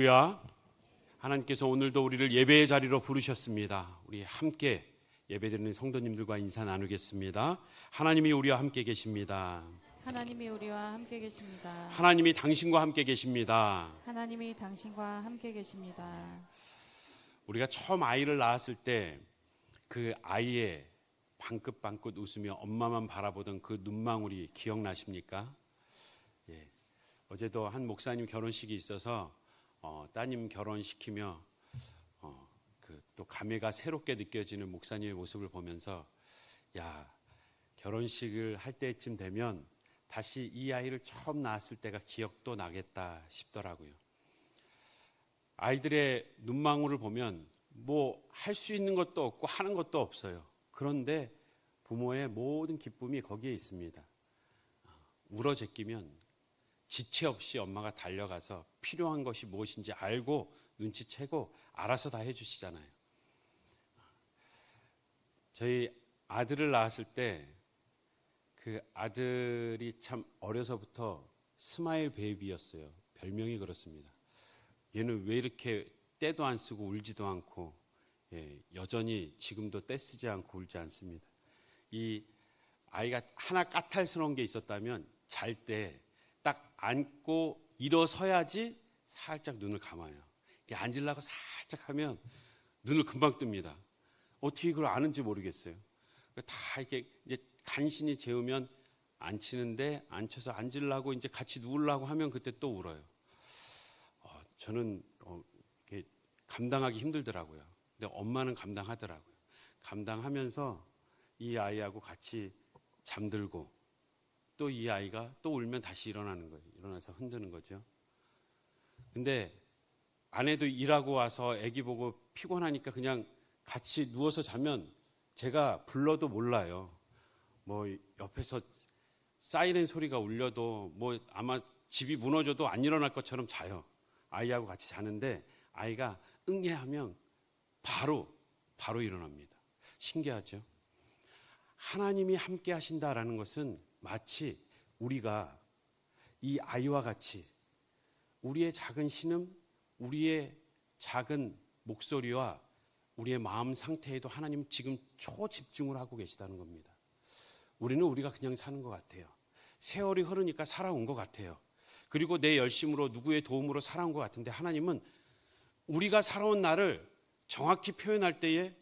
할렐루야. 하나님께서 오늘도 우리를 예배의 자리로 부르셨습니다. 우리 함께 예배드리는 성도님들과 인사 나누겠습니다. 하나님이 우리와 함께 계십니다. 하나님이 우리와 함께 계십니다. 하나님이 당신과 함께 계십니다. 하나님이 당신과 함께 계십니다. 우리가 처음 아이를 낳았을 때 그 아이의 방긋방긋 웃으며 엄마만 바라보던 그 눈망울이 기억나십니까? 예. 어제도 한 목사님 결혼식이 있어서 따님 결혼시키며 또 감회가 새롭게 느껴지는 목사님의 모습을 보면서 야, 결혼식을 할 때쯤 되면 다시 이 아이를 처음 낳았을 때가 기억도 나겠다 싶더라고요. 아이들의 눈망울을 보면 뭐 할 수 있는 것도 없고 하는 것도 없어요. 그런데 부모의 모든 기쁨이 거기에 있습니다. 울어 제끼면 지체 없이 엄마가 달려가서 필요한 것이 무엇인지 알고 눈치채고 알아서 다 해주시잖아요. 저희 아들을 낳았을 때 그 아들이 참 어려서부터 스마일 베이비였어요. 별명이 그렇습니다. 얘는 왜 이렇게 떼도 안 쓰고 울지도 않고 여전히 지금도 떼 쓰지 않고 울지 않습니다. 이 아이가 하나 까탈스러운 게 있었다면 잘 때 딱 앉고 일어서야지 살짝 눈을 감아요. 앉으려고 살짝 하면 눈을 금방 뜹니다. 어떻게 그걸 아는지 모르겠어요. 다 이렇게 이제 간신히 재우면 앉히는데 앉혀서 앉으려고 이제 같이 누우려고 하면 그때 또 울어요. 저는 이렇게 감당하기 힘들더라고요. 근데 엄마는 감당하더라고요. 감당하면서 이 아이하고 같이 잠들고 또 이 아이가 또 울면 다시 일어나는 거예요. 일어나서 흔드는 거죠. 근데 아내도 일하고 와서 아기 보고 피곤하니까 그냥 같이 누워서 자면 제가 불러도 몰라요. 뭐 옆에서 사이렌 소리가 울려도 뭐 아마 집이 무너져도 안 일어날 것처럼 자요. 아이하고 같이 자는데 아이가 응애하면 바로 일어납니다. 신기하죠? 하나님이 함께 하신다라는 것은 마치 우리가 이 아이와 같이 우리의 작은 신음, 우리의 작은 목소리와 우리의 마음 상태에도 하나님 지금 초집중을 하고 계시다는 겁니다. 우리는 우리가 그냥 사는 것 같아요. 세월이 흐르니까 살아온 것 같아요. 그리고 내 열심으로 누구의 도움으로 살아온 것 같은데 하나님은 우리가 살아온 날을 정확히 표현할 때에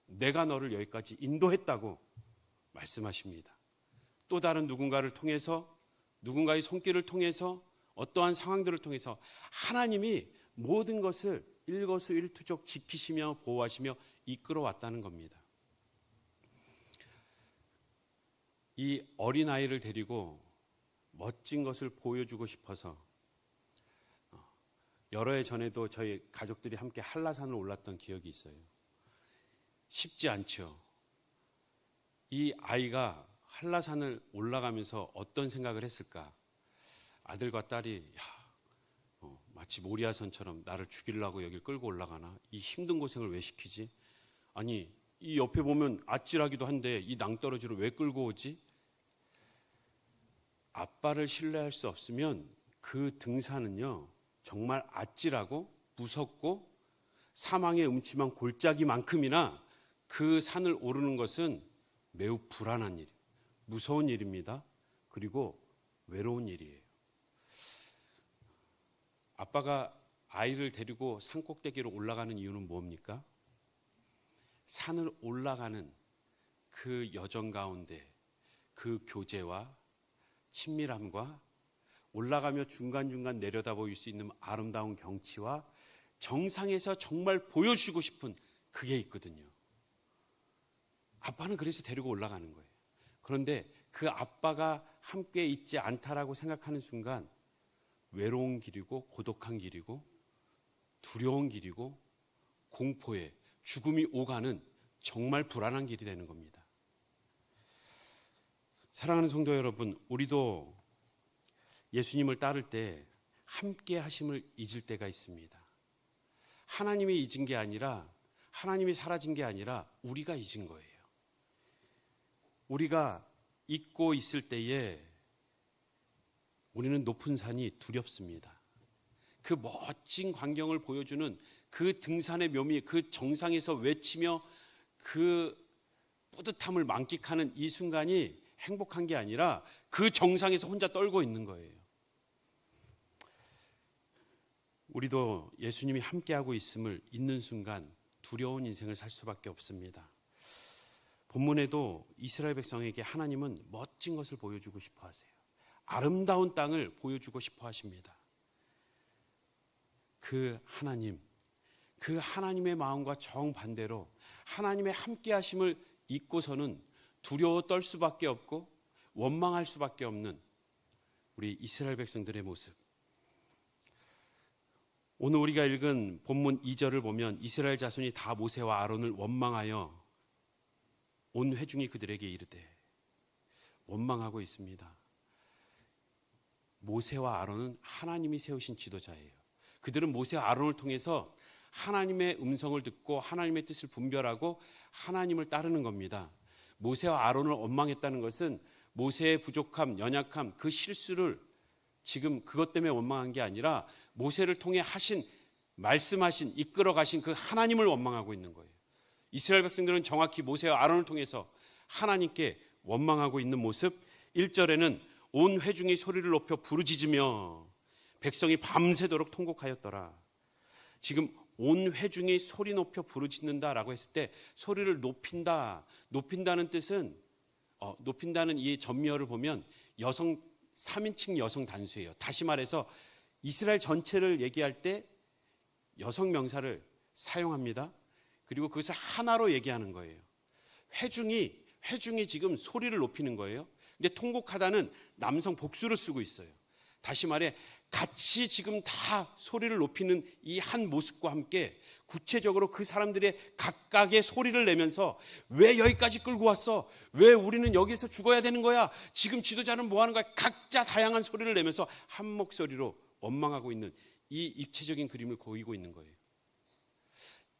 내가 너를 여기까지 인도했다고 말씀하십니다. 또 다른 누군가를 통해서 누군가의 손길을 통해서 어떠한 상황들을 통해서 하나님이 모든 것을 일거수일투족 지키시며 보호하시며 이끌어왔다는 겁니다. 이 어린아이를 데리고 멋진 것을 보여주고 싶어서 여러 해 전에도 저희 가족들이 함께 한라산을 올랐던 기억이 있어요. 쉽지 않죠. 이 아이가 한라산을 올라가면서 어떤 생각을 했을까? 아들과 딸이 마치 모리아선처럼 나를 죽이려고 여길 끌고 올라가나? 이 힘든 고생을 왜 시키지? 아니 이 옆에 보면 아찔하기도 한데 이 낭떠러지로 왜 끌고 오지? 아빠를 신뢰할 수 없으면 그 등산은요 정말 아찔하고 무섭고 사망의 음침한 골짜기만큼이나 그 산을 오르는 것은 매우 불안한 일, 무서운 일입니다. 그리고 외로운 일이에요. 아빠가 아이를 데리고 산 꼭대기로 올라가는 이유는 뭡니까? 산을 올라가는 그 여정 가운데 그 교제와 친밀함과 올라가며 중간중간 내려다볼 수 있는 아름다운 경치와 정상에서 정말 보여주고 싶은 그게 있거든요. 아빠는 그래서 데리고 올라가는 거예요. 그런데 그 아빠가 함께 있지 않다라고 생각하는 순간 외로운 길이고 고독한 길이고 두려운 길이고 공포에 죽음이 오가는 정말 불안한 길이 되는 겁니다. 사랑하는 성도 여러분, 우리도 예수님을 따를 때 함께 하심을 잊을 때가 있습니다. 하나님이 잊은 게 아니라 하나님이 사라진 게 아니라 우리가 잊은 거예요. 우리가 잊고 있을 때에 우리는 높은 산이 두렵습니다. 그 멋진 광경을 보여주는 그 등산의 묘미, 그 정상에서 외치며 그 뿌듯함을 만끽하는 이 순간이 행복한 게 아니라 그 정상에서 혼자 떨고 있는 거예요. 우리도 예수님이 함께하고 있음을 잊는 순간 두려운 인생을 살 수밖에 없습니다. 본문에도 이스라엘 백성에게 하나님은 멋진 것을 보여주고 싶어 하세요. 아름다운 땅을 보여주고 싶어 하십니다. 그 하나님, 그 하나님의 마음과 정반대로 하나님의 함께하심을 잊고서는 두려워 떨 수밖에 없고 원망할 수밖에 없는 우리 이스라엘 백성들의 모습. 오늘 우리가 읽은 본문 2절을 보면 이스라엘 자손이 다 모세와 아론을 원망하여 온 회중이 그들에게 이르되, 원망하고 있습니다. 모세와 아론은 하나님이 세우신 지도자예요. 그들은 모세와 아론을 통해서 하나님의 음성을 듣고 하나님의 뜻을 분별하고 하나님을 따르는 겁니다. 모세와 아론을 원망했다는 것은 모세의 부족함, 연약함, 그 실수를 지금 그것 때문에 원망한 게 아니라 모세를 통해 하신, 말씀하신, 이끌어 가신 그 하나님을 원망하고 있는 거예요. 이스라엘 백성들은 정확히 모세와 아론을 통해서 하나님께 원망하고 있는 모습. 1절에는 온 회중이 소리를 높여 부르짖으며 백성이 밤새도록 통곡하였더라. 지금 온 회중이 소리 높여 부르짖는다라고 했을 때 소리를 높인다, 높인다는 뜻은 높인다는 이 전미어를 보면 여성 3인칭 여성 단수예요. 다시 말해서 이스라엘 전체를 얘기할 때 여성 명사를 사용합니다. 그리고 그것을 하나로 얘기하는 거예요. 회중이 지금 소리를 높이는 거예요. 근데 통곡하다는 남성 복수를 쓰고 있어요. 다시 말해 같이 지금 다 소리를 높이는 이 한 모습과 함께 구체적으로 그 사람들의 각각의 소리를 내면서 왜 여기까지 끌고 왔어? 왜 우리는 여기서 죽어야 되는 거야? 지금 지도자는 뭐 하는 거야? 각자 다양한 소리를 내면서 한 목소리로 원망하고 있는 이 입체적인 그림을 보이고 있는 거예요.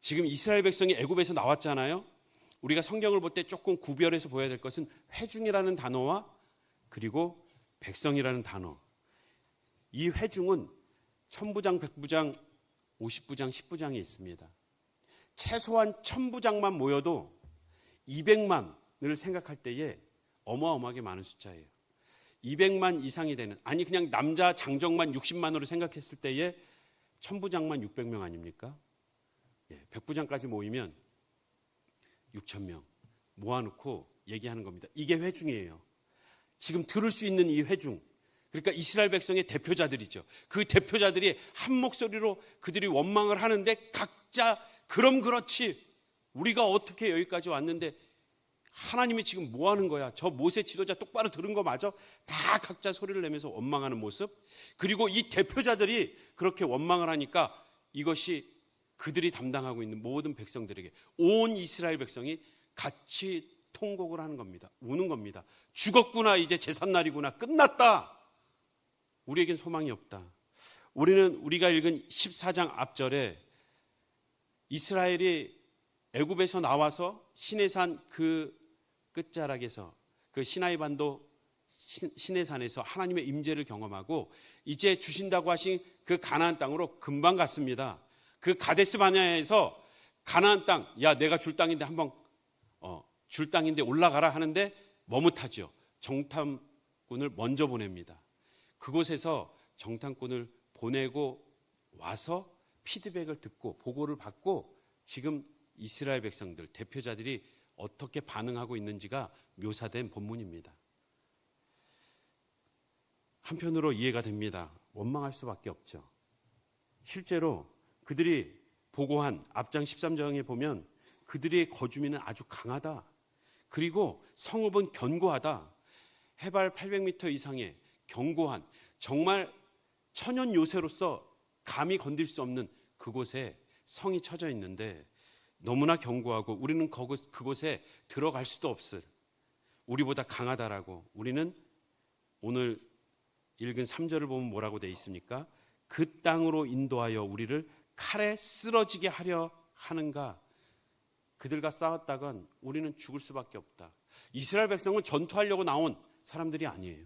지금 이스라엘 백성이 애굽에서 나왔잖아요. 우리가 성경을 볼 때 조금 구별해서 보여야 될 것은 회중이라는 단어와 그리고 백성이라는 단어. 이 회중은 1000부장, 100부장, 50부장, 10부장이 있습니다. 최소한 1000부장만 모여도 200만을 생각할 때에 어마어마하게 많은 숫자예요. 200만 이상이 되는, 아니 그냥 남자 장정만 60만으로 생각했을 때에 1000부장만 600명 아닙니까? 100부장까지 모이면 6,000명 모아놓고 얘기하는 겁니다. 이게 회중이에요. 지금 들을 수 있는 이 회중, 그러니까 이스라엘 백성의 대표자들이죠. 그 대표자들이 한 목소리로 그들이 원망을 하는데 각자 그럼 그렇지, 우리가 어떻게 여기까지 왔는데 하나님이 지금 뭐 하는 거야? 저 모세 지도자 똑바로 들은 거 맞아? 다 각자 소리를 내면서 원망하는 모습. 그리고 이 대표자들이 그렇게 원망을 하니까 이것이 그들이 담당하고 있는 모든 백성들에게, 온 이스라엘 백성이 같이 통곡을 하는 겁니다. 우는 겁니다. 죽었구나, 이제 제삿날이구나, 끝났다, 우리에겐 소망이 없다. 우리가 읽은 14장 앞절에 이스라엘이 애굽에서 나와서 시내산 그 끝자락에서, 그 시나이 반도 시내산에서 하나님의 임재를 경험하고 이제 주신다고 하신 그 가나안 땅으로 금방 갔습니다. 그 가데스 바네아에서 가나안 땅, 야 내가 줄 땅인데 한번 줄 땅인데 올라가라 하는데 머뭇하죠. 정탐꾼을 먼저 보냅니다. 그곳에서 정탐꾼을 보내고 와서 피드백을 듣고 보고를 받고 지금 이스라엘 백성들, 대표자들이 어떻게 반응하고 있는지가 묘사된 본문입니다. 한편으로 이해가 됩니다. 원망할 수밖에 없죠. 실제로 그들이 보고한 앞장 13장에 보면 그들의 거주민은 아주 강하다. 그리고 성읍은 견고하다. 해발 800m 이상의 견고한, 정말 천연 요새로서 감히 건들 수 없는 그곳에 성이 쳐져 있는데 너무나 견고하고 우리는 그곳에 들어갈 수도 없을, 우리보다 강하다라고. 우리는 오늘 읽은 3절을 보면 뭐라고 되어 있습니까? 그 땅으로 인도하여 우리를 칼에 쓰러지게 하려 하는가? 그들과 싸웠다간 우리는 죽을 수밖에 없다. 이스라엘 백성은 전투하려고 나온 사람들이 아니에요.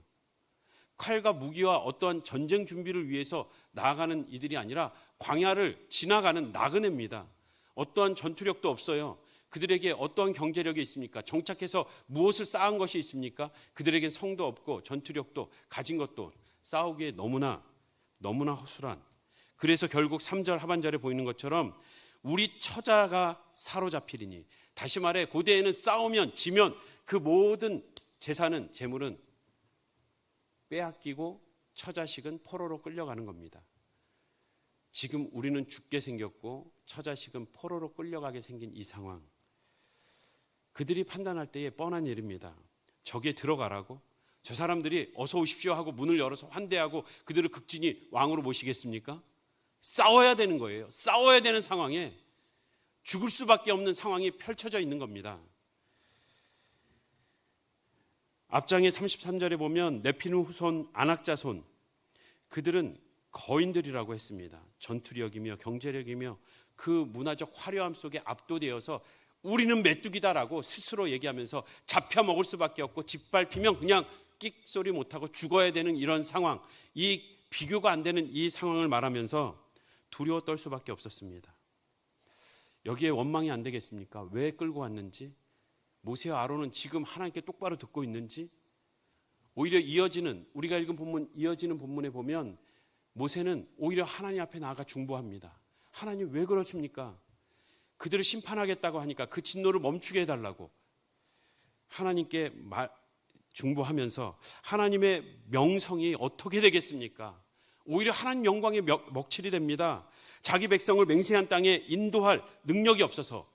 칼과 무기와 어떠한 전쟁 준비를 위해서 나아가는 이들이 아니라 광야를 지나가는 나그네입니다. 어떠한 전투력도 없어요. 그들에게 어떠한 경제력이 있습니까? 정착해서 무엇을 쌓은 것이 있습니까? 그들에겐 성도 없고 전투력도 가진 것도 싸우기에 너무나 허술한, 그래서 결국 3절 하반절에 보이는 것처럼 우리 처자가 사로잡히리니, 다시 말해 고대에는 싸우면 지면 그 모든 재산은, 재물은 빼앗기고 처자식은 포로로 끌려가는 겁니다. 지금 우리는 죽게 생겼고 처자식은 포로로 끌려가게 생긴 이 상황, 그들이 판단할 때에 뻔한 일입니다. 저기에 들어가라고? 저 사람들이 어서 오십시오 하고 문을 열어서 환대하고 그들을 극진히 왕으로 모시겠습니까? 싸워야 되는 거예요. 싸워야 되는 상황에 죽을 수밖에 없는 상황이 펼쳐져 있는 겁니다. 앞장에 33절에 보면 네피림 후손 아낙자손, 그들은 거인들이라고 했습니다. 전투력이며 경제력이며 그 문화적 화려함 속에 압도되어서 우리는 메뚜기다라고 스스로 얘기하면서 잡혀 먹을 수밖에 없고 짓밟히면 그냥 끽소리 못하고 죽어야 되는 이런 상황, 이 비교가 안 되는 이 상황을 말하면서 두려워 떨 수밖에 없었습니다. 여기에 원망이 안 되겠습니까? 왜 끌고 왔는지, 모세와 아론은 지금 하나님께 똑바로 듣고 있는지. 오히려 이어지는, 우리가 읽은 본문, 이어지는 본문에 보면 모세는 오히려 하나님 앞에 나아가 중보합니다. 하나님 왜 그러십니까? 그들을 심판하겠다고 하니까 그 진노를 멈추게 해달라고 하나님께 중보하면서 하나님의 명성이 어떻게 되겠습니까? 오히려 하나님 영광의 먹칠이 됩니다. 자기 백성을 맹세한 땅에 인도할 능력이 없어서,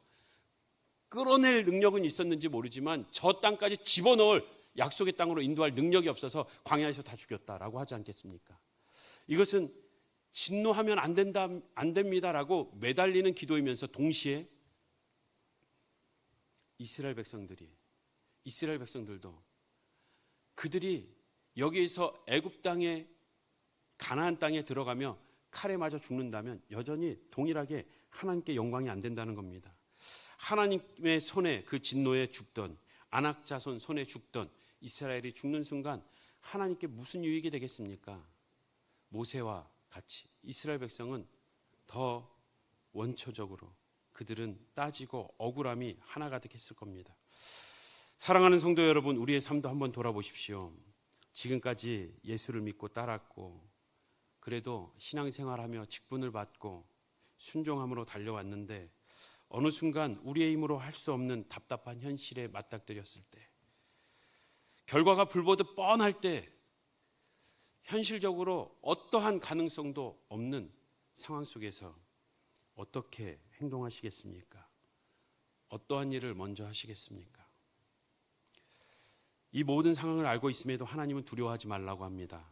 끌어낼 능력은 있었는지 모르지만 저 땅까지 집어넣을 약속의 땅으로 인도할 능력이 없어서 광야에서 다 죽였다라고 하지 않겠습니까? 이것은 진노하면 안 됩니다라고 매달리는 기도이면서 동시에 이스라엘 백성들도 그들이 여기에서 애굽 땅에, 가나안 땅에 들어가며 칼에 맞아 죽는다면 여전히 동일하게 하나님께 영광이 안 된다는 겁니다. 하나님의 손에, 그 진노에 죽던, 아낙 자손 손에 죽던 이스라엘이 죽는 순간 하나님께 무슨 유익이 되겠습니까? 모세와 같이 이스라엘 백성은 더 원초적으로 그들은 따지고 억울함이 하나 가득했을 겁니다. 사랑하는 성도 여러분, 우리의 삶도 한번 돌아보십시오. 지금까지 예수를 믿고 따랐고 그래도 신앙생활하며 직분을 받고 순종함으로 달려왔는데 어느 순간 우리의 힘으로 할 수 없는 답답한 현실에 맞닥뜨렸을 때, 결과가 불보듯 뻔할 때, 현실적으로 어떠한 가능성도 없는 상황 속에서 어떻게 행동하시겠습니까? 어떠한 일을 먼저 하시겠습니까? 이 모든 상황을 알고 있음에도 하나님은 두려워하지 말라고 합니다.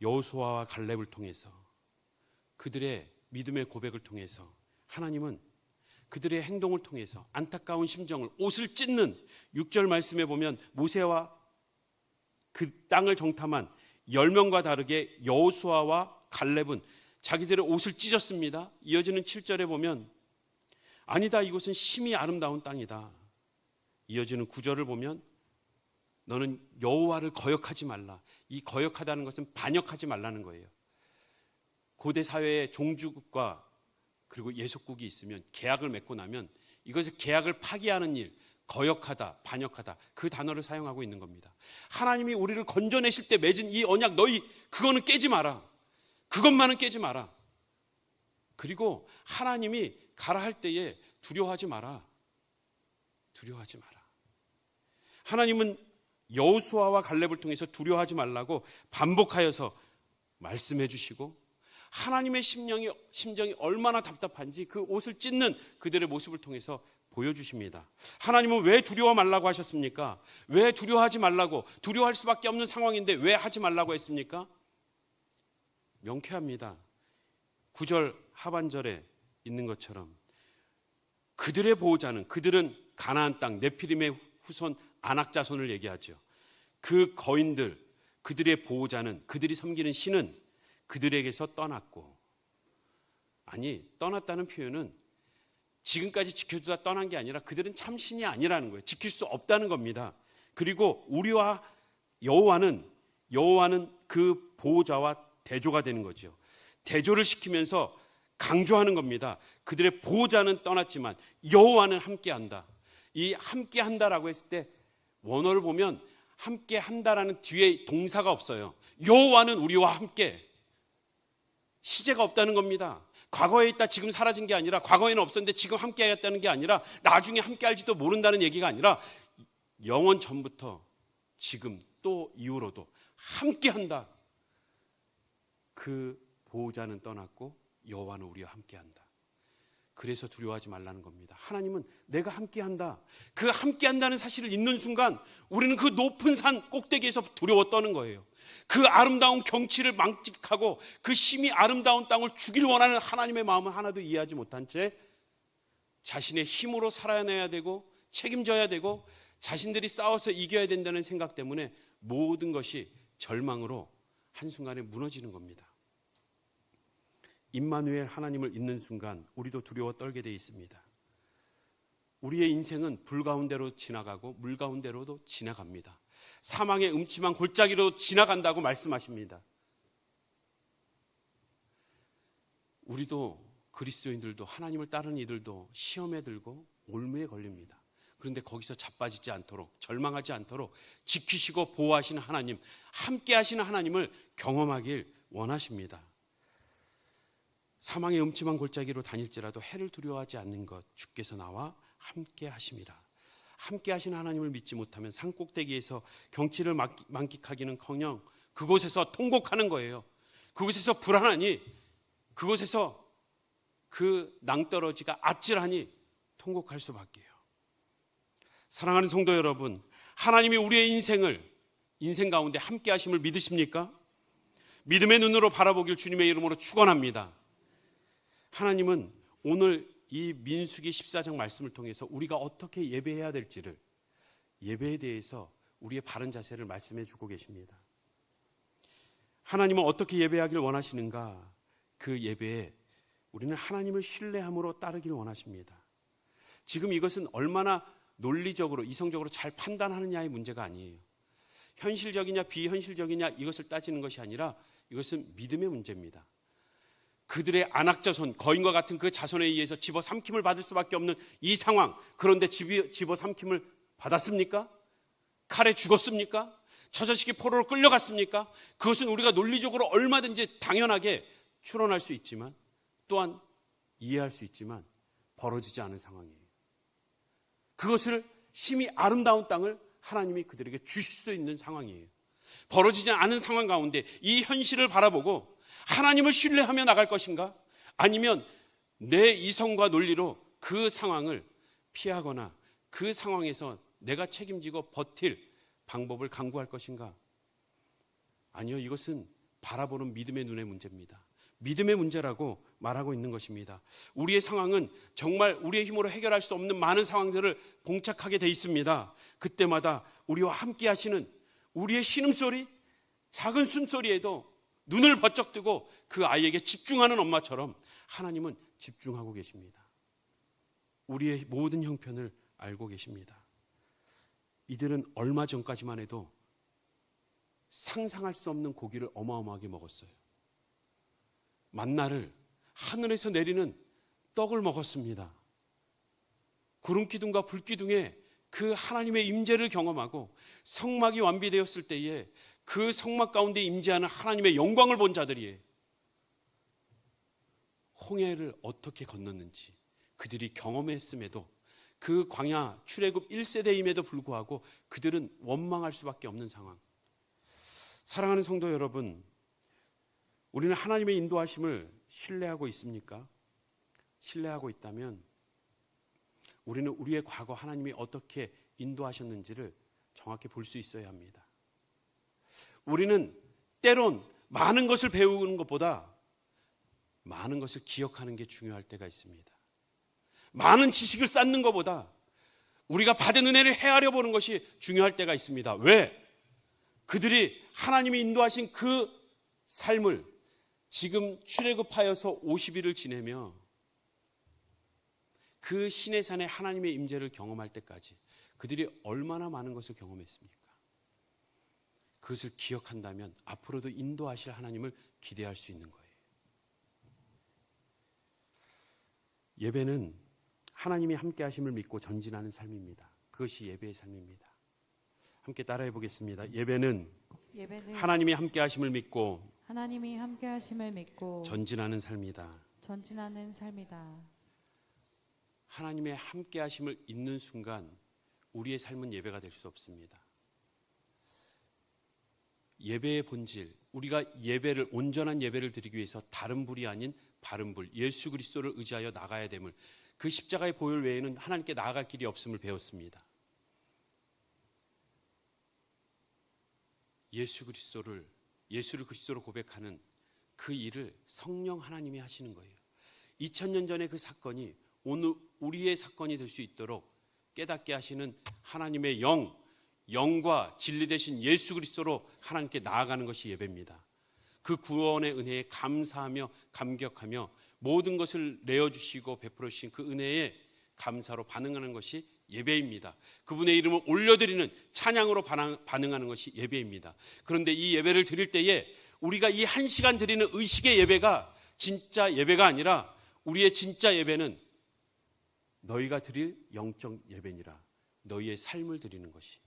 여호수아와 갈렙을 통해서, 그들의 믿음의 고백을 통해서 하나님은 그들의 행동을 통해서 안타까운 심정을, 옷을 찢는 6절 말씀에 보면 모세와 그 땅을 정탐한 10명과 다르게 여호수아와 갈렙은 자기들의 옷을 찢었습니다. 이어지는 7절에 보면 아니다, 이곳은 심히 아름다운 땅이다. 이어지는 9절을 보면 너는 여호와를 거역하지 말라. 이 거역하다는 것은 반역하지 말라는 거예요. 고대 사회에 종주국과 그리고 예속국이 있으면 계약을 맺고 나면 이것을 계약을 파기하는 일, 거역하다, 반역하다, 그 단어를 사용하고 있는 겁니다. 하나님이 우리를 건져내실 때 맺은 이 언약, 너희 그거는 깨지 마라. 그것만은 깨지 마라. 그리고 하나님이 가라 할 때에 두려워하지 마라. 두려워하지 마라. 하나님은 여호수아와 갈렙을 통해서 두려워하지 말라고 반복하여서 말씀해 주시고, 하나님의 심정이 얼마나 답답한지 그 옷을 찢는 그들의 모습을 통해서 보여주십니다. 하나님은 왜 두려워 말라고 하셨습니까? 왜 두려워하지 말라고, 두려워할 수밖에 없는 상황인데 왜 하지 말라고 했습니까? 명쾌합니다. 9절 하반절에 있는 것처럼 그들의 보호자는, 그들은 가나안 땅 네피림의 후손 아낙 자손을 얘기하죠. 그 거인들, 그들의 보호자는, 그들이 섬기는 신은 그들에게서 떠났고, 아니, 떠났다는 표현은 지금까지 지켜주다 떠난 게 아니라 그들은 참 신이 아니라는 거예요. 지킬 수 없다는 겁니다. 그리고 우리와 여호와는 그 보호자와 대조가 되는 거죠. 대조를 시키면서 강조하는 겁니다. 그들의 보호자는 떠났지만 여호와는 함께한다. 이 함께한다라고 했을 때 원어를 보면 함께한다라는 뒤에 동사가 없어요. 여호와는 우리와 함께, 시제가 없다는 겁니다. 과거에 있다 지금 사라진 게 아니라, 과거에는 없었는데 지금 함께하였다는 게 아니라, 나중에 함께할지도 모른다는 얘기가 아니라 영원 전부터 지금 또 이후로도 함께한다. 그 보호자는 떠났고 여호와는 우리와 함께한다. 그래서 두려워하지 말라는 겁니다. 하나님은 내가 함께한다. 그 함께한다는 사실을 잊는 순간 우리는 그 높은 산 꼭대기에서 두려워 떠는 거예요. 그 아름다운 경치를 망직하고 그 심히 아름다운 땅을 주길 원하는 하나님의 마음을 하나도 이해하지 못한 채 자신의 힘으로 살아내야 되고 책임져야 되고 자신들이 싸워서 이겨야 된다는 생각 때문에 모든 것이 절망으로 한순간에 무너지는 겁니다. 임마누엘, 하나님을 잊는 순간 우리도 두려워 떨게 되어 있습니다. 우리의 인생은 불 가운데로 지나가고 물 가운데로도 지나갑니다. 사망의 음침한 골짜기로 지나간다고 말씀하십니다. 우리도, 그리스도인들도, 하나님을 따르는 이들도 시험에 들고 올무에 걸립니다. 그런데 거기서 자빠지지 않도록, 절망하지 않도록 지키시고 보호하시는 하나님, 함께 하시는 하나님을 경험하길 원하십니다. 사망의 음침한 골짜기로 다닐지라도 해를 두려워하지 않는 것, 주께서 나와 함께 하심이라. 함께 하시는 하나님을 믿지 못하면 산꼭대기에서 경치를 만끽하기는커녕 그곳에서 통곡하는 거예요. 그곳에서 불안하니, 그곳에서 그 낭떠러지가 아찔하니 통곡할 수밖에요. 사랑하는 성도 여러분, 하나님이 우리의 인생 가운데 함께 하심을 믿으십니까? 믿음의 눈으로 바라보길 주님의 이름으로 축원합니다. 하나님은 오늘 이 민수기 14장 말씀을 통해서 우리가 어떻게 예배해야 될지를, 예배에 대해서 우리의 바른 자세를 말씀해 주고 계십니다. 하나님은 어떻게 예배하길 원하시는가? 그 예배에 우리는 하나님을 신뢰함으로 따르길 원하십니다. 지금 이것은 얼마나 논리적으로, 이성적으로 잘 판단하느냐의 문제가 아니에요. 현실적이냐 비현실적이냐 이것을 따지는 것이 아니라 이것은 믿음의 문제입니다. 그들의 안악자손, 거인과 같은 그 자손에 의해서 집어삼킴을 받을 수밖에 없는 이 상황, 그런데 집어삼킴을 받았습니까? 칼에 죽었습니까? 저 자식이 포로로 끌려갔습니까? 그것은 우리가 논리적으로 얼마든지 당연하게 추론할 수 있지만, 또한 이해할 수 있지만 벌어지지 않은 상황이에요. 그것을 심히 아름다운 땅을 하나님이 그들에게 주실 수 있는 상황이에요. 벌어지지 않은 상황 가운데 이 현실을 바라보고 하나님을 신뢰하며 나갈 것인가? 아니면 내 이성과 논리로 그 상황을 피하거나 그 상황에서 내가 책임지고 버틸 방법을 강구할 것인가? 아니요, 이것은 바라보는 믿음의 눈의 문제입니다. 믿음의 문제라고 말하고 있는 것입니다. 우리의 상황은 정말 우리의 힘으로 해결할 수 없는 많은 상황들을 봉착하게 돼 있습니다. 그때마다 우리와 함께 하시는 우리의 신음소리, 작은 숨소리에도 눈을 번쩍 뜨고 그 아이에게 집중하는 엄마처럼 하나님은 집중하고 계십니다. 우리의 모든 형편을 알고 계십니다. 이들은 얼마 전까지만 해도 상상할 수 없는 고기를 어마어마하게 먹었어요. 만나를, 하늘에서 내리는 떡을 먹었습니다. 구름기둥과 불기둥에 그 하나님의 임재를 경험하고 성막이 완비되었을 때에 그 성막 가운데 임재하는 하나님의 영광을 본 자들이에요. 홍해를 어떻게 건넜는지 그들이 경험했음에도, 그 광야 출애굽 1세대임에도 불구하고 그들은 원망할 수밖에 없는 상황. 사랑하는 성도 여러분, 우리는 하나님의 인도하심을 신뢰하고 있습니까? 신뢰하고 있다면 우리는 우리의 과거 하나님이 어떻게 인도하셨는지를 정확히 볼 수 있어야 합니다. 우리는 때론 많은 것을 배우는 것보다 많은 것을 기억하는 게 중요할 때가 있습니다. 많은 지식을 쌓는 것보다 우리가 받은 은혜를 헤아려 보는 것이 중요할 때가 있습니다. 왜? 그들이 하나님이 인도하신 그 삶을 지금 출애굽하여서 50일을 지내며 그 시내산에 하나님의 임재를 경험할 때까지 그들이 얼마나 많은 것을 경험했습니까? 그것을 기억한다면 앞으로도 인도하실 하나님을 기대할 수 있는 거예요. 예배는 하나님이 함께 하심을 믿고 전진하는 삶입니다. 그것이 예배의 삶입니다. 함께 따라해 보겠습니다. 예배는 하나님이 함께 하심을 믿고 하나님이 함께 하심을 믿고 전진하는 삶이다. 전진하는 삶이다. 하나님의 함께 하심을 잊는 순간 우리의 삶은 예배가 될 수 없습니다. 예배의 본질, 우리가 예배를 온전한 예배를 드리기 위해서 다른 불이 아닌 바른 불, 예수 그리스도를 의지하여 나가야 됨을, 그 십자가의 보혈 외에는 하나님께 나아갈 길이 없음을 배웠습니다. 예수를 그리스도로 고백하는 그 일을 성령 하나님이 하시는 거예요. 2000년 전의 그 사건이 오늘 우리의 사건이 될 수 있도록 깨닫게 하시는 하나님의 영과 진리 되신 예수 그리스도로 하나님께 나아가는 것이 예배입니다. 그 구원의 은혜에 감사하며 감격하며 모든 것을 내어주시고 베풀어 주신 그 은혜에 감사로 반응하는 것이 예배입니다. 그분의 이름을 올려드리는 찬양으로 반응하는 것이 예배입니다. 그런데 이 예배를 드릴 때에 우리가 이 1시간 드리는 의식의 예배가 진짜 예배가 아니라 우리의 진짜 예배는 너희가 드릴 영적 예배니라, 너희의 삶을 드리는 것이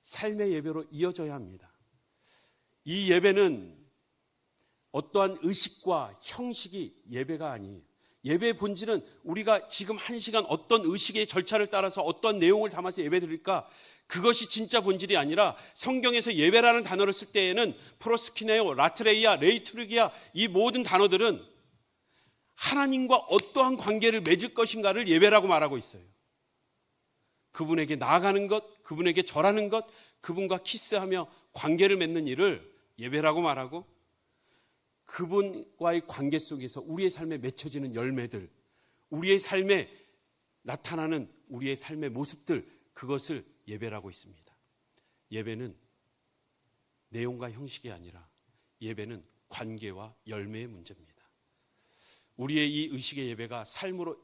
삶의 예배로 이어져야 합니다. 이 예배는 어떠한 의식과 형식이 예배가 아니에요. 예배의 본질은 우리가 지금 1시간 어떤 의식의 절차를 따라서 어떤 내용을 담아서 예배 드릴까, 그것이 진짜 본질이 아니라 성경에서 예배라는 단어를 쓸 때에는 프로스키네오, 라트레이아, 레이투르기아, 이 모든 단어들은 하나님과 어떠한 관계를 맺을 것인가를 예배라고 말하고 있어요. 그분에게 나아가는 것, 그분에게 절하는 것, 그분과 키스하며 관계를 맺는 일을 예배라고 말하고, 그분과의 관계 속에서 우리의 삶에 맺혀지는 열매들, 우리의 삶에 나타나는 우리의 삶의 모습들, 그것을 예배라고 있습니다. 예배는 내용과 형식이 아니라 예배는 관계와 열매의 문제입니다. 우리의 이 의식의 예배가 삶으로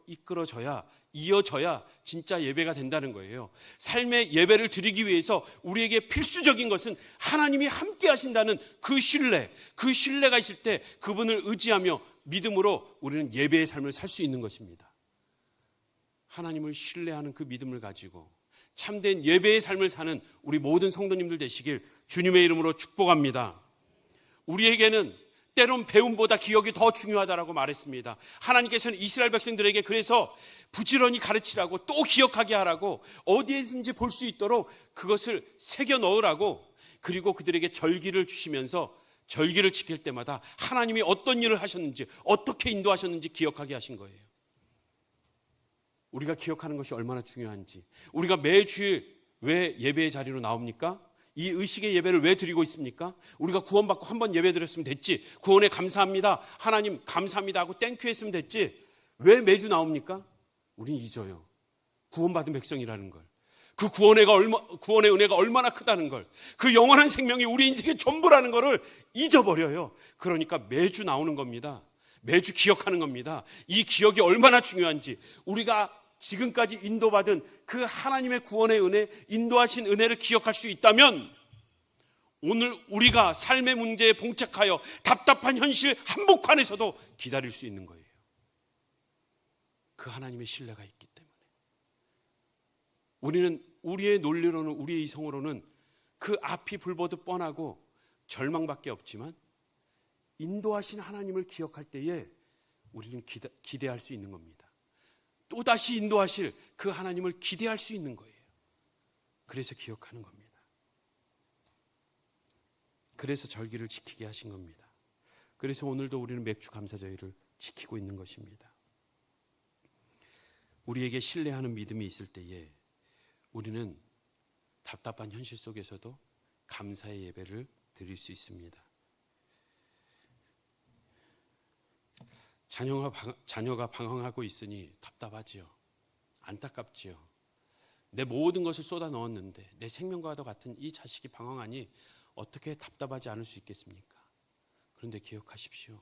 이어져야 진짜 예배가 된다는 거예요. 삶의 예배를 드리기 위해서 우리에게 필수적인 것은 하나님이 함께 하신다는 그 신뢰가 있을 때 그분을 의지하며 믿음으로 우리는 예배의 삶을 살 수 있는 것입니다. 하나님을 신뢰하는 그 믿음을 가지고 참된 예배의 삶을 사는 우리 모든 성도님들 되시길 주님의 이름으로 축복합니다. 우리에게는 때론 배움보다 기억이 더 중요하다라고 말했습니다. 하나님께서는 이스라엘 백성들에게 그래서 부지런히 가르치라고, 또 기억하게 하라고, 어디에든지 볼 수 있도록 그것을 새겨 넣으라고, 그리고 그들에게 절기를 주시면서 절기를 지킬 때마다 하나님이 어떤 일을 하셨는지, 어떻게 인도하셨는지 기억하게 하신 거예요. 우리가 기억하는 것이 얼마나 중요한지, 우리가 매주일 왜 예배의 자리로 나옵니까? 이 의식의 예배를 왜 드리고 있습니까? 우리가 구원받고 한번 예배 드렸으면 됐지, 구원에 감사합니다, 하나님 감사합니다 하고 땡큐 했으면 됐지, 왜 매주 나옵니까? 우린 잊어요. 구원받은 백성이라는 걸, 그 구원의 은혜가 얼마나 크다는 걸, 그 영원한 생명이 우리 인생의 전부라는 것을 잊어버려요. 그러니까 매주 나오는 겁니다. 매주 기억하는 겁니다. 이 기억이 얼마나 중요한지, 우리가 지금까지 인도받은 그 하나님의 구원의 은혜, 인도하신 은혜를 기억할 수 있다면 오늘 우리가 삶의 문제에 봉착하여 답답한 현실 한복판에서도 기다릴 수 있는 거예요. 그 하나님의 신뢰가 있기 때문에. 우리는 우리의 논리로는, 우리의 이성으로는 그 앞이 불보듯 뻔하고 절망밖에 없지만 인도하신 하나님을 기억할 때에 우리는 기대할 수 있는 겁니다. 또다시 인도하실 그 하나님을 기대할 수 있는 거예요. 그래서 기억하는 겁니다. 그래서 절기를 지키게 하신 겁니다. 그래서 오늘도 우리는 맥주 감사절기를 지키고 있는 것입니다. 우리에게 신뢰하는 믿음이 있을 때에 우리는 답답한 현실 속에서도 감사의 예배를 드릴 수 있습니다. 자녀가 방황하고 있으니 답답하지요. 안타깝지요. 내 모든 것을 쏟아 넣었는데 내 생명과도 같은 이 자식이 방황하니 어떻게 답답하지 않을 수 있겠습니까? 그런데 기억하십시오.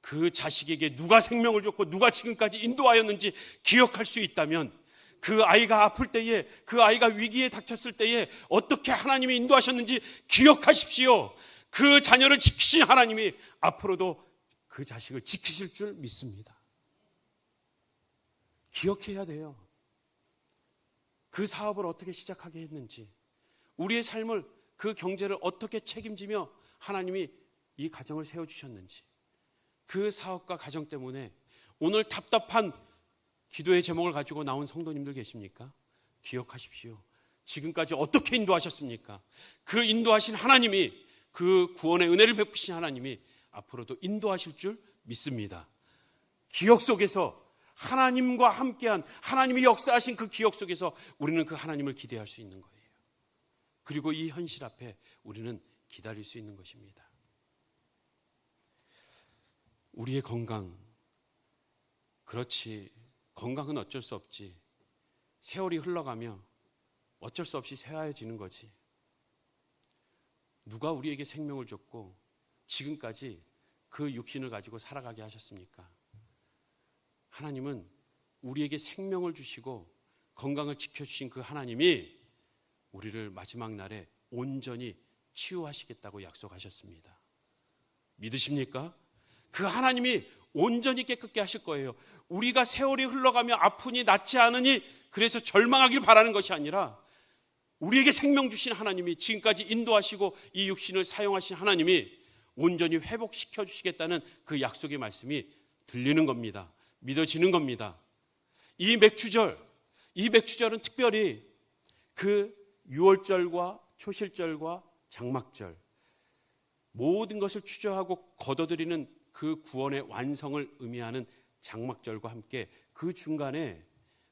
그 자식에게 누가 생명을 줬고 누가 지금까지 인도하였는지 기억할 수 있다면 그 아이가 아플 때에, 그 아이가 위기에 닥쳤을 때에 어떻게 하나님이 인도하셨는지 기억하십시오. 그 자녀를 지키신 하나님이 앞으로도 그 자식을 지키실 줄 믿습니다. 기억해야 돼요. 그 사업을 어떻게 시작하게 했는지, 우리의 삶을, 그 경제를 어떻게 책임지며 하나님이 이 가정을 세워주셨는지, 그 사업과 가정 때문에 오늘 답답한 기도의 제목을 가지고 나온 성도님들 계십니까? 기억하십시오. 지금까지 어떻게 인도하셨습니까? 그 인도하신 하나님이, 그 구원의 은혜를 베푸신 하나님이 앞으로도 인도하실 줄 믿습니다. 기억 속에서 하나님과 함께한, 하나님이 역사하신 그 기억 속에서 우리는 그 하나님을 기대할 수 있는 거예요. 그리고 이 현실 앞에 우리는 기다릴 수 있는 것입니다. 우리의 건강, 그렇지, 건강은 어쩔 수 없지. 세월이 흘러가며 어쩔 수 없이 쇠하여지는 거지. 누가 우리에게 생명을 줬고 지금까지 그 육신을 가지고 살아가게 하셨습니까? 하나님은 우리에게 생명을 주시고 건강을 지켜주신 그 하나님이 우리를 마지막 날에 온전히 치유하시겠다고 약속하셨습니다. 믿으십니까? 그 하나님이 온전히 깨끗게 하실 거예요. 우리가 세월이 흘러가며 아프니 낫지 않으니 그래서 절망하길 바라는 것이 아니라, 우리에게 생명 주신 하나님이, 지금까지 인도하시고 이 육신을 사용하신 하나님이 온전히 회복시켜 주시겠다는 그 약속의 말씀이 들리는 겁니다. 믿어지는 겁니다. 이 맥추절은 특별히 그 유월절과 초실절과 장막절, 모든 것을 추저하고 거둬들이는 그 구원의 완성을 의미하는 장막절과 함께 그 중간에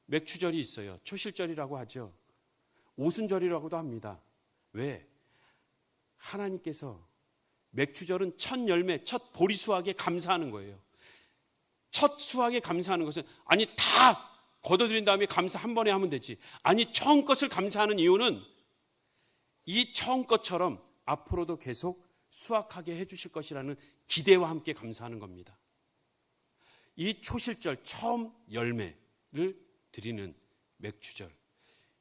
맥추절이 있어요. 초실절이라고 하죠. 오순절이라고도 합니다. 왜? 하나님께서, 맥추절은 첫 열매, 첫 보리 수확에 감사하는 거예요. 첫 수확에 감사하는 것은, 아니 다 거둬들인 다음에 감사 한 번에 하면 되지. 아니, 처음 것을 감사하는 이유는 이 처음 것처럼 앞으로도 계속 수확하게 해주실 것이라는 기대와 함께 감사하는 겁니다. 이 초실절, 처음 열매를 드리는 맥추절,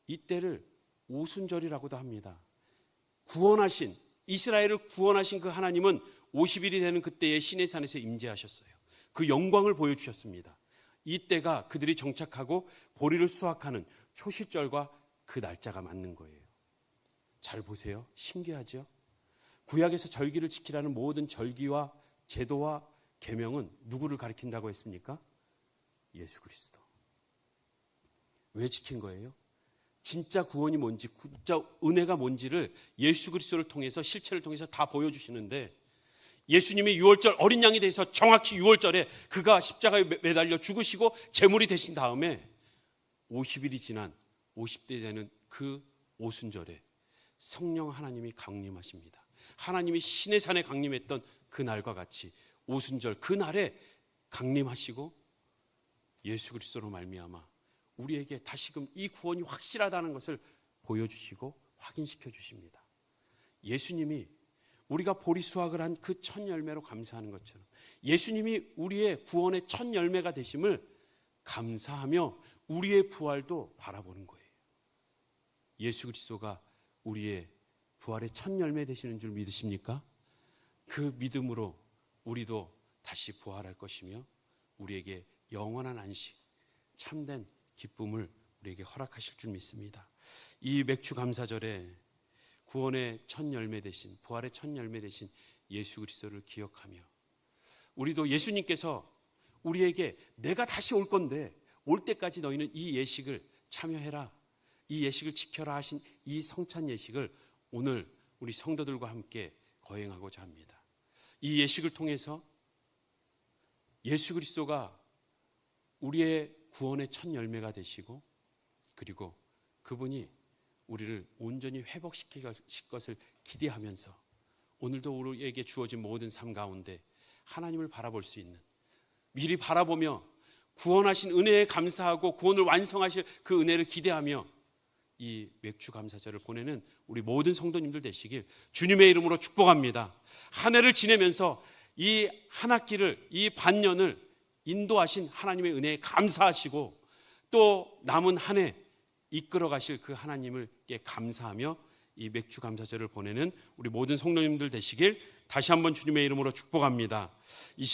이때를 오순절이라고도 합니다. 구원하신, 이스라엘을 구원하신 그 하나님은 50일이 되는 그때에 시내산에서 임재하셨어요. 그 영광을 보여주셨습니다. 이때가 그들이 정착하고 보리를 수확하는 초실절과 그 날짜가 맞는 거예요. 잘 보세요. 신기하죠? 구약에서 절기를 지키라는 모든 절기와 제도와 계명은 누구를 가리킨다고 했습니까? 예수 그리스도. 왜 지킨 거예요? 진짜 구원이 뭔지, 진짜 은혜가 뭔지를 예수 그리스도를 통해서, 실체를 통해서 다 보여주시는데, 예수님이 유월절 어린 양이 돼서 정확히 유월절에 그가 십자가에 매달려 죽으시고 제물이 되신 다음에 50일이 지난 50대 되는 그 오순절에 성령 하나님이 강림하십니다. 하나님이 시내산에 강림했던 그 날과 같이 오순절 그 날에 강림하시고 예수 그리스도로 말미암아 우리에게 다시금 이 구원이 확실하다는 것을 보여주시고 확인시켜 주십니다. 예수님이 우리가 보리 수확을 한 그 첫 열매로 감사하는 것처럼 예수님이 우리의 구원의 첫 열매가 되심을 감사하며 우리의 부활도 바라보는 거예요. 예수 그리스도가 우리의 부활의 첫 열매 되시는 줄 믿으십니까? 그 믿음으로 우리도 다시 부활할 것이며 우리에게 영원한 안식, 참된 기쁨을 우리에게 허락하실 줄 믿습니다. 이 맥추 감사절에 구원의 첫 열매 되신, 부활의 첫 열매 되신 예수 그리스도를 기억하며 우리도 예수님께서 우리에게 내가 다시 올 건데 올 때까지 너희는 이 예식을 참여해라, 이 예식을 지켜라 하신 이 성찬 예식을 오늘 우리 성도들과 함께 거행하고자 합니다. 이 예식을 통해서 예수 그리스도가 우리의 구원의 첫 열매가 되시고 그리고 그분이 우리를 온전히 회복시킬 것을 기대하면서 오늘도 우리에게 주어진 모든 삶 가운데 하나님을 바라볼 수 있는, 미리 바라보며 구원하신 은혜에 감사하고 구원을 완성하실 그 은혜를 기대하며 이 맥추 감사절을 보내는 우리 모든 성도님들 되시길 주님의 이름으로 축복합니다. 한 해를 지내면서 이 한 학기를, 이 반년을 인도하신 하나님의 은혜에 감사하시고 또 남은 한 해 이끌어 가실 그 하나님을께 감사하며 이 맥주 감사절을 보내는 우리 모든 성도님들 되시길 다시 한번 주님의 이름으로 축복합니다. 이 시간